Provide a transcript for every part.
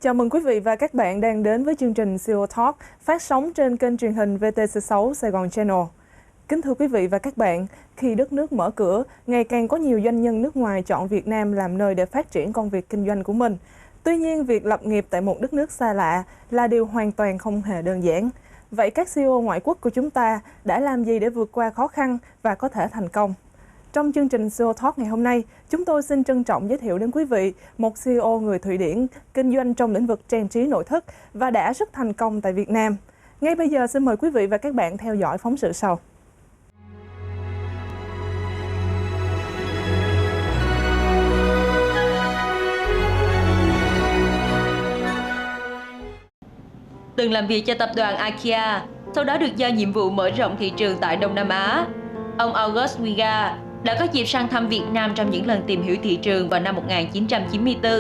Chào mừng quý vị và các bạn đang đến với chương trình CEO Talk phát sóng trên kênh truyền hình VTC6 Sài Gòn Channel. Kính thưa quý vị và các bạn, khi đất nước mở cửa, ngày càng có nhiều doanh nhân nước ngoài chọn Việt Nam làm nơi để phát triển công việc kinh doanh của mình. Tuy nhiên, việc lập nghiệp tại một đất nước xa lạ là điều hoàn toàn không hề đơn giản. Vậy các CEO ngoại quốc của chúng ta đã làm gì để vượt qua khó khăn và có thể thành công? Trong chương trình CEO Talk ngày hôm nay, chúng tôi xin trân trọng giới thiệu đến quý vị một CEO người Thụy Điển kinh doanh trong lĩnh vực trang trí nội thất và đã rất thành công tại Việt Nam. Ngay bây giờ xin mời quý vị và các bạn theo dõi phóng sự sau. Từng làm việc cho tập đoàn IKEA, sau đó được giao nhiệm vụ mở rộng thị trường tại Đông Nam Á. Ông August Wingårdh đã có dịp sang thăm Việt Nam trong những lần tìm hiểu thị trường vào năm 1994.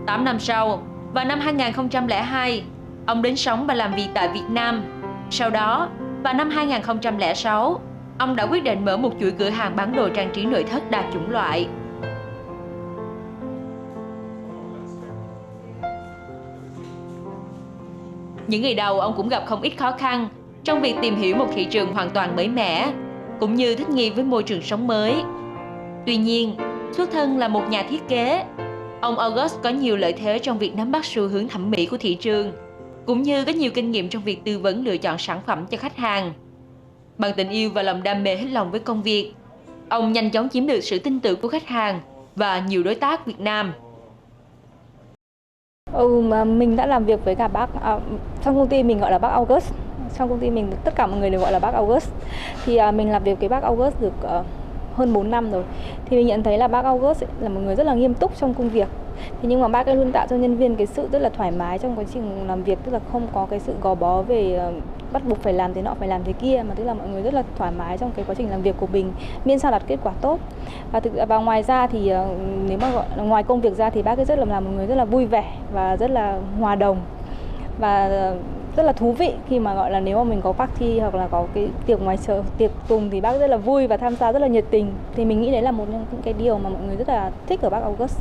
8 năm sau, vào năm 2002, ông đến sống và làm việc tại Việt Nam. Sau đó, vào năm 2006, ông đã quyết định mở một chuỗi cửa hàng bán đồ trang trí nội thất đa chủng loại. Những ngày đầu ông cũng gặp không ít khó khăn trong việc tìm hiểu một thị trường hoàn toàn mới mẻ, cũng như thích nghi với môi trường sống mới. Tuy nhiên, xuất thân là một nhà thiết kế, ông August có nhiều lợi thế trong việc nắm bắt xu hướng thẩm mỹ của thị trường, cũng như có nhiều kinh nghiệm trong việc tư vấn lựa chọn sản phẩm cho khách hàng. Bằng tình yêu và lòng đam mê hết lòng với công việc, ông nhanh chóng chiếm được sự tin tưởng của khách hàng và nhiều đối tác Việt Nam. Mình đã làm việc với cả bác, trong công ty mình gọi là bác August. Trong công ty mình tất cả mọi người đều gọi là bác August. Thì mình làm việc với bác August được hơn 4 năm rồi. Thì mình nhận thấy là bác August là một người rất là nghiêm túc trong công việc. Thế nhưng mà bác ấy luôn tạo cho nhân viên cái sự rất là thoải mái trong quá trình làm việc, tức là không có cái sự gò bó về bắt buộc phải làm thế nọ, phải làm thế kia, mà tức là mọi người rất là thoải mái trong cái quá trình làm việc của mình, miễn sao đạt kết quả tốt. Và ngoài ra thì nếu mà gọi là ngoài công việc ra thì bác ấy rất là một người rất là vui vẻ và rất là hòa đồng và rất là thú vị khi mà gọi là nếu mà mình có party hoặc là có cái tiệc ngoài trời, tiệc tùng thì bác rất là vui và tham gia rất là nhiệt tình. Thì mình nghĩ đấy là một trong những cái điều mà mọi người rất là thích ở bác August.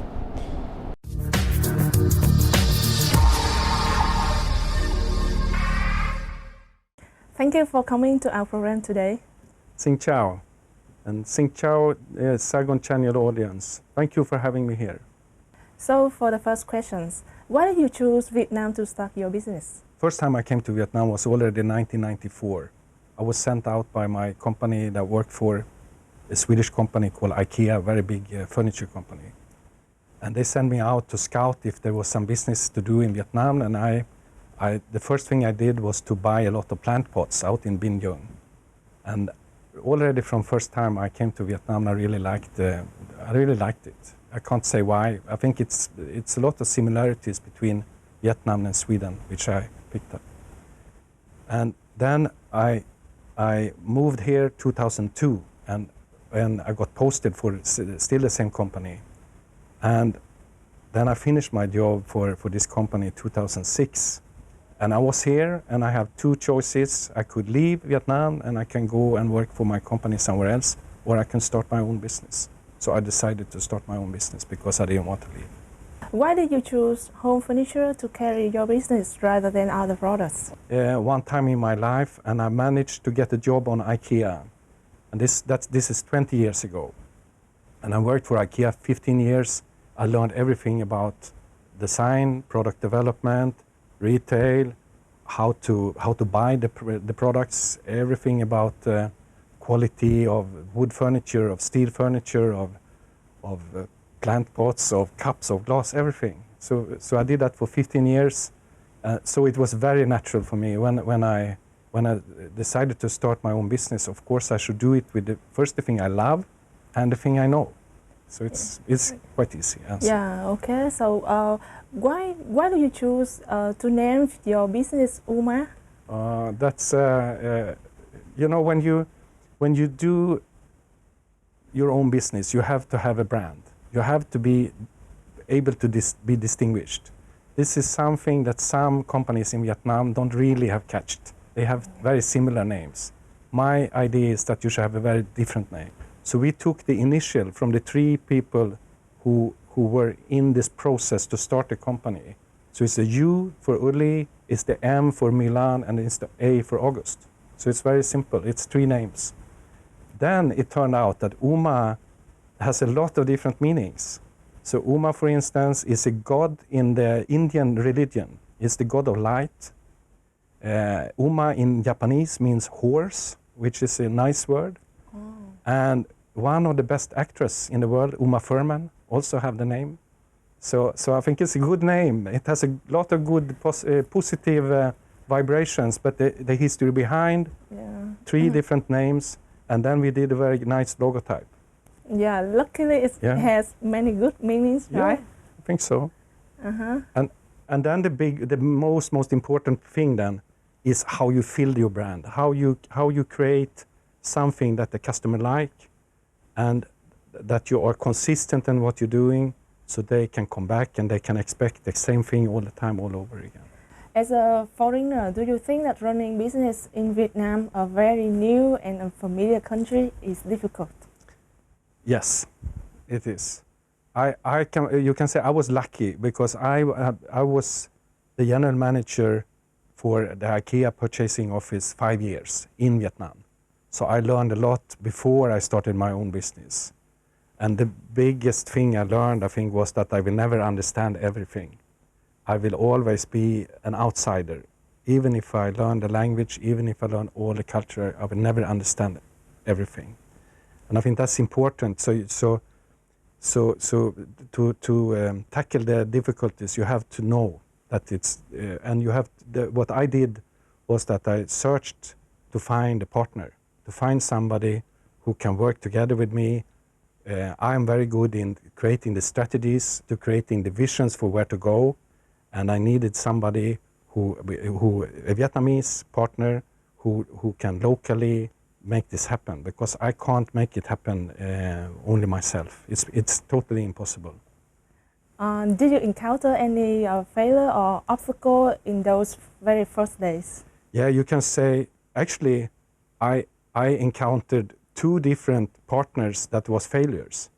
Thank you for coming to our program today. Xin chào, and xin chào Saigon Channel audience. Thank you for having me here. So for the first questions, why did you choose Vietnam to start your business? First time I came to Vietnam was already in 1994. I was sent out by my company that worked for a Swedish company called IKEA, a very big furniture company. And they sent me out to scout if there was some business to do in Vietnam, and the first thing I did was to buy a lot of plant pots out in Binh Duong. And already from first time I came to Vietnam, I really liked it. I can't say why. I think it's a lot of similarities between Vietnam and Sweden, which I picked up. And then I moved here 2002, and I got posted for still the same company. And then I finished my job for this company 2006. And I was here, and I have two choices. I could leave Vietnam, and I can go and work for my company somewhere else, or I can start my own business. So I decided to start my own business because I didn't want to leave. Why did you choose home furniture to carry your business rather than other products? One time in my life, and I managed to get a job on IKEA. And this is 20 years ago. And I worked for IKEA 15 years. I learned everything about design, product development, retail, how to buy the products, everything about quality of wood furniture, of steel furniture, of plant pots, of cups, of glass, everything. So I did that for 15 years. So it was very natural for me when I decided to start my own business. Of course, I should do it with the thing I love and the thing I know. So it's quite easy. Yeah. Okay. So why do you choose to name your business Uma? That's when you do your own business, you have to have a brand. You have to be able to be distinguished. This is something that some companies in Vietnam don't really have catched. They have very similar names. My idea is that you should have a very different name. So we took the initial from the three people who were in this process to start a company. So it's the U for Uli, it's the M for Milan, and it's the A for August. So it's very simple. It's 3 names. Then it turned out that Uma has a lot of different meanings. So Uma, for instance, is a god in the Indian religion. It's the god of light. Uma in Japanese means horse, which is a nice word. Oh. And one of the best actresses in the world, Uma Thurman, also have the name. So I think it's a good name. It has a lot of good positive vibrations, but the history behind, 3 different names, and then we did a very nice logotype. Yeah, luckily it has many good meanings, right? I think so. And then the most important thing then is how you build your brand, how you create something that the customer like, and that you are consistent in what you're doing, so they can come back and they can expect the same thing all the time, all over again. As a foreigner, do you think that running business in Vietnam, a very new and unfamiliar country, is difficult? Yes, it is. You can say I was lucky because I was the general manager for the IKEA purchasing office 5 years in Vietnam. So I learned a lot before I started my own business. And the biggest thing I learned, I think, was that I will never understand everything. I will always be an outsider. Even if I learn the language, even if I learn all the culture, I will never understand everything. And I think that's important. So to tackle the difficulties, you have to know that it's, and you have, what I did was that I searched to find a partner, to find somebody who can work together with me. I am very good in creating the strategies, to creating the visions for where to go, and I needed somebody who a Vietnamese partner who can locally make this happen, because I can't make it happen only myself. It's totally impossible. Did you encounter any failure or obstacle in those very first days? Yeah, you can say, actually, I encountered 2 different partners that was failures.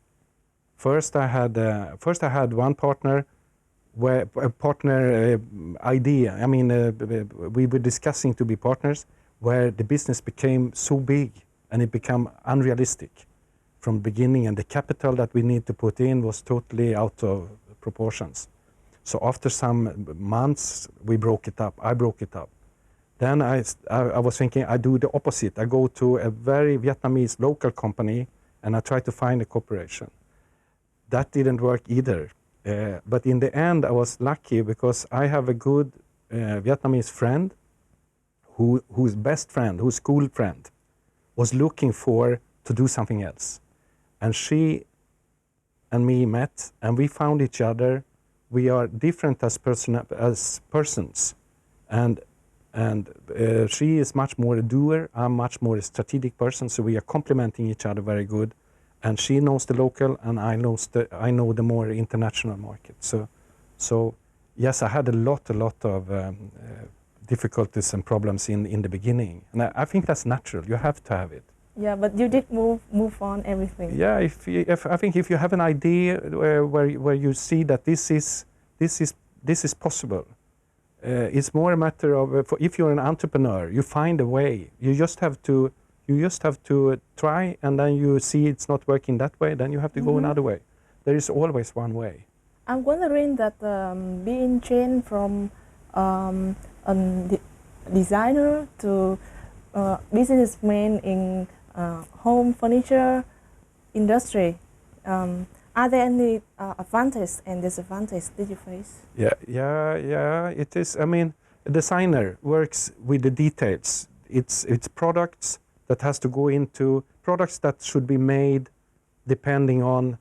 First I had one partner where a partner idea. I mean, we were discussing to be partners, where the business became so big and it became unrealistic from the beginning, and the capital that we need to put in was totally out of proportions. So after some months, we broke it up. I broke it up. Then I was thinking I do the opposite. I go to a very Vietnamese local company and I try to find a cooperation. That didn't work either. But in the end, I was lucky because I have a good Vietnamese friend whose best friend, whose school friend, was looking to do something else. And she and me met and we found each other. We are different as persons. And she is much more a doer, I'm much more a strategic person, so we are complementing each other very good. And she knows the local, and I know the more international market. So yes, I had a lot of difficulties and problems in the beginning, and I think that's natural. You have to have it. Yeah, but you did move on everything. Yeah, I think if you have an idea where you see that this is possible. It's more a matter of if you're an entrepreneur, you find a way. You just have to try, and then you see it's not working that way. Then you have to go another way. There is always one way. I'm wondering that being changed from a designer to businessman in home furniture industry. Are there any advantages and disadvantages did you face? Yeah, it is. I mean, a designer works with the details. It's products that has to go into products that should be made depending on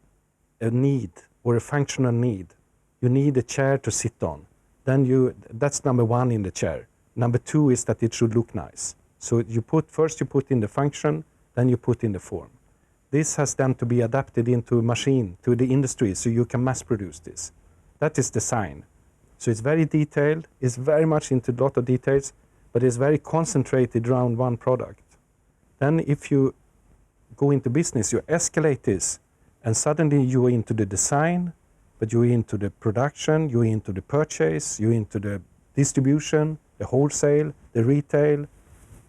a need or a functional need. You need a chair to sit on. That's number 1 in the chair. Number 2 is that it should look nice. So first you put in the function, then you put in the form. This has then to be adapted into a machine, to the industry, so you can mass produce this. That is design. So it's very detailed, it's very much into a lot of details, but it's very concentrated around one product. Then if you go into business, you escalate this, and suddenly you are into the design, but you're into the production, you're into the purchase, you're into the distribution, the wholesale, the retail,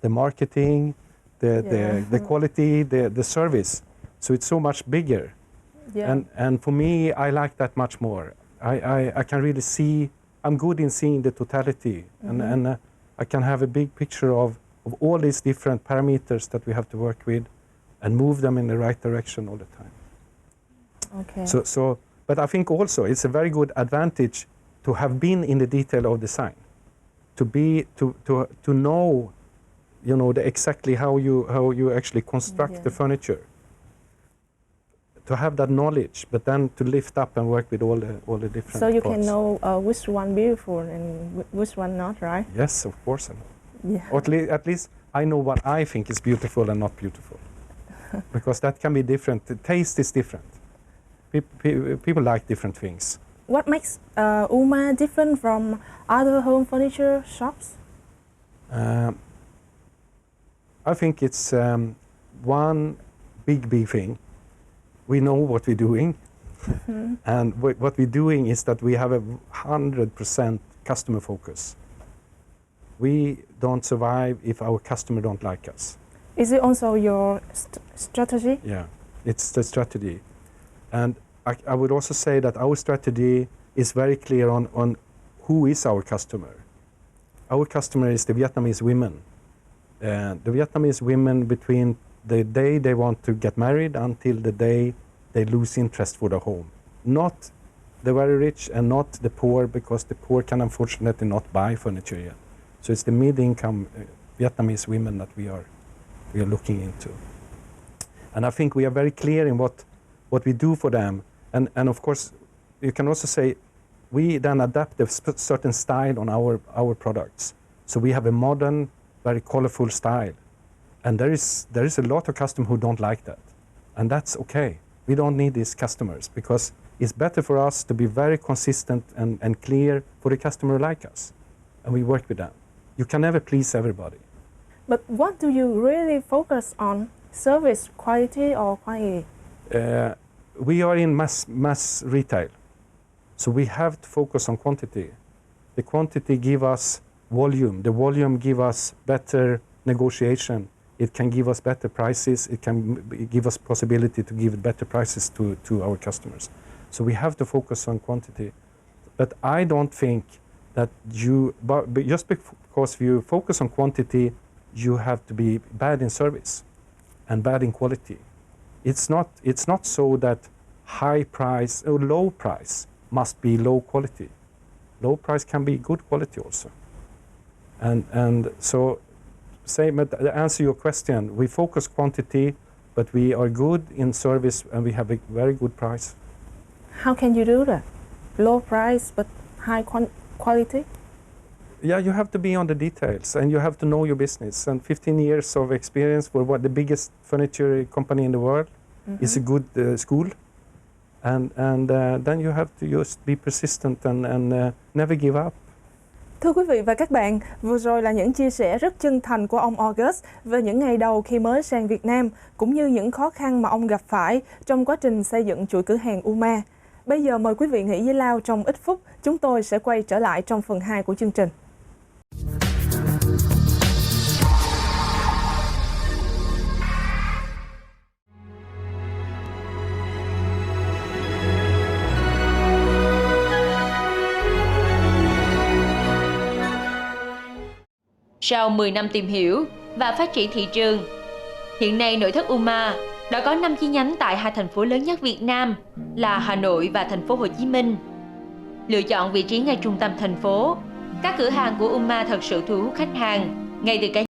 the marketing, the quality, the service. So it's so much bigger. Yeah. And for me, I like that much more. I can really see, I'm good in seeing the totality, and I can have a big picture of all these different parameters that we have to work with and move them in the right direction all the time. Okay. But I think also it's a very good advantage to have been in the detail of design, to know, you know, exactly how you actually construct the furniture. To have that knowledge, but then to lift up and work with all the different So you parts. can know which one beautiful and which one not, right? Yes, of course. Yeah. Or at least I know what I think is beautiful and not beautiful, because that can be different. The taste is different. People like different things. What makes Uma different from other home furniture shops? I think it's one big thing. We know what we're doing, and what we're doing is that we have 100% customer focus. We don't survive if our customer don't like us. Is it also your strategy? Yeah, it's the strategy. And I would also say that our strategy is very clear on who is our customer. Our customer is the Vietnamese women. The Vietnamese women between the day they want to get married until the day they lose interest for the home. Not the very rich and not the poor, because the poor can unfortunately not buy furniture yet. So it's the mid-income Vietnamese women that we are looking into. And I think we are very clear in what we do for them. And of course, you can also say we then adapt a certain style on our products. So we have a modern, very colorful style. And there is a lot of customers who don't like that. And that's okay. We don't need these customers, because it's better for us to be very consistent and clear for the customer like us. And we work with them. You can never please everybody. But what do you really focus on? Service, quality, or quantity? We are in mass retail. So we have to focus on quantity. The quantity gives us volume. The volume gives us better negotiation. It can give us better prices. It can give us possibility to give better prices to our customers. So we have to focus on quantity. But I don't think that but just because you focus on quantity, you have to be bad in service and bad in quality. It's not so that high price or low price must be low quality. Low price can be good quality also. And so, to answer your question, we focus quantity, but we are good in service and we have a very good price. How can you do that? Low price but high quality? Yeah, you have to be on the details and you have to know your business. And 15 years of experience for the biggest furniture company in the world is a good school. And then you have to just be persistent and never give up. Thưa quý vị và các bạn, vừa rồi là những chia sẻ rất chân thành của ông August về những ngày đầu khi mới sang Việt Nam, cũng như những khó khăn mà ông gặp phải trong quá trình xây dựng chuỗi cửa hàng Uma. Bây giờ mời quý vị nghỉ với Lao trong ít phút, chúng tôi sẽ quay trở lại trong phần 2 của chương trình. Sau 10 năm tìm hiểu và phát triển thị trường, hiện nay nội thất Uma đã có 5 chi nhánh tại 2 thành phố lớn nhất Việt Nam là Hà Nội và thành phố Hồ Chí Minh. Lựa chọn vị trí ngay trung tâm thành phố, các cửa hàng của Uma thật sự thu hút khách hàng ngay từ cái